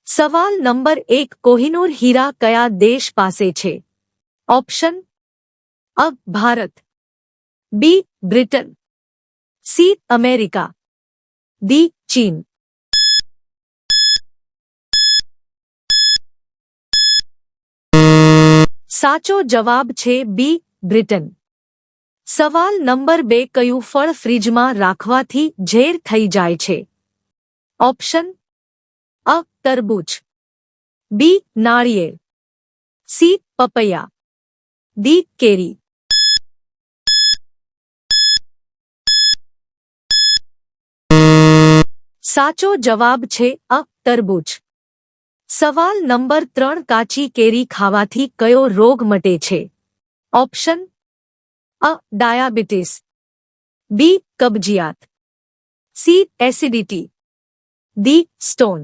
સવાલ નંબર 1 કોહિનૂર હીરા કયા દેશ પાસે છે? ઓપ્શન અ ભારત, બી બ્રિટન, સી અમેરિકા, ડી ચીન. સાચો જવાબ છે બી બ્રિટન. સવાલ નંબર 2 કયું ફળ ફ્રીજમાં રાખવાથી ઝેર થઈ જાય છે? ઓપ્શન અ તરબૂચ, બી નાળિયેર, સી પપૈયા, ડી કેરી. સાચો જવાબ છે અ તરબૂચ. સવાલ નંબર 3 કાચી કેરી ખાવાથી કયો રોગ મટે છે? ઓપ્શન અ ડાયાબિટીસ, બી કબજિયાત, સી એસિડિટી, ડી સ્ટોન.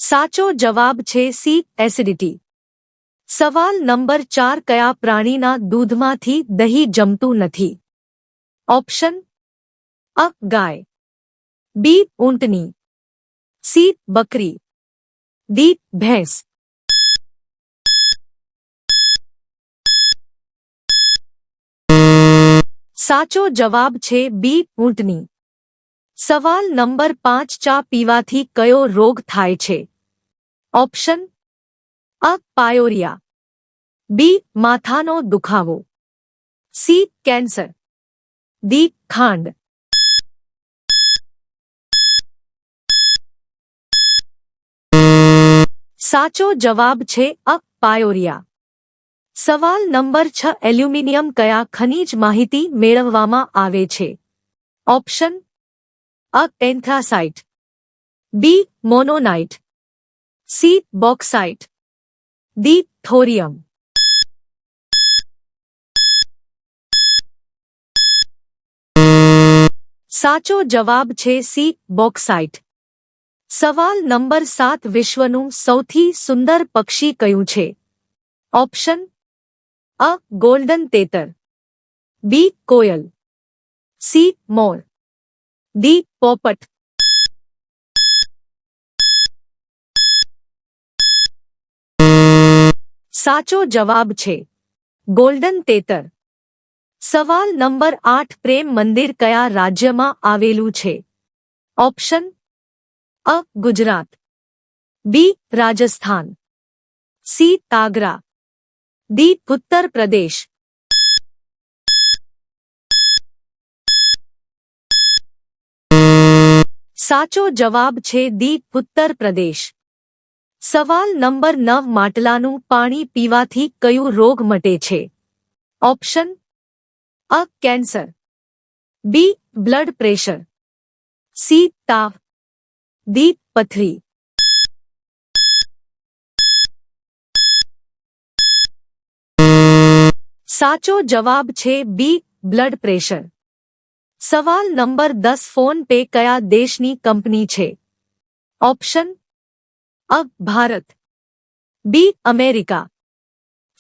સાચો જવાબ છે સી એસિડિટી. સવાલ નંબર 4 કયા પ્રાણીના દૂધમાંથી દહીં જમતું નથી? ઓપ્શન અ ગાય, બી ઊંટની, સી બકરી, ડી ભેંસ. સાચો જવાબ છે બી ઊંટની. સવાલ નંબર 5 ચા પીવાથી કયો રોગ થાય છે? ઓપ્શન અ પાયોરિયા, બી માથાનો દુખાવો, સી કેન્સર, ડી ખાંડ. સાચો જવાબ છે અ પાયોરિયા. સવાલ નંબર 6 એલ્યુમિનિયમ કયા ખનિજ માહિતી મેળવવામાં આવે છે? ઓપ્શન અ એન્થ્રાસાઇટ, બી મોનોનાઇટ, સી બોક્સાઇટ, ડી થોરિયમ. સાચો જવાબ છે સી બોક્સાઇટ. સવાલ નંબર 7 વિશ્વનું સૌથી સુંદર પક્ષી કયું છે? ઓપ્શન અ ગોલ્ડન તેતર, બી કોયલ, સી મોર, ડી પોપટ. સાચો જવાબ છે ગોલ્ડન તેતર. સવાલ નંબર 8 પ્રેમ મંદિર કયા રાજ્યમાં આવેલું છે? ઓપ્શન અ ગુજરાત, બી રાજસ્થાન, સી આગ્રા, ડી ઉત્તર પ્રદેશ. સાચો જવાબ છે ડી ઉત્તર પ્રદેશ. સવાલ નંબર 9 માટલાનું પાણી પીવાથી કયું રોગ મટે છે? ઓપ્શન અ cancer, B blood pressure, C તાવ, ડી પથરી. સાચો જવાબ છે બી બ્લડ પ્રેશર. સવાલ નંબર 10 ફોન પે કયા દેશની કંપની છે? ઓપ્શન અ Bharat, B America,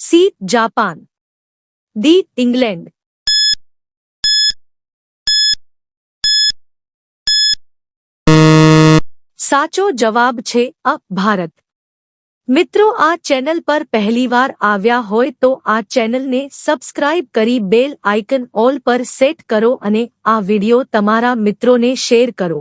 C Japan, D England. સાચો જવાબ છે અ ભારત. મિત્રો, આ ચેનલ પર પહેલીવાર આવ્યા હોય તો આ ચેનલને સબસ્ક્રાઇબ કરી બેલ આઇકન ઓલ પર સેટ કરો અને આ વિડિયો તમારા મિત્રોને શેર કરો.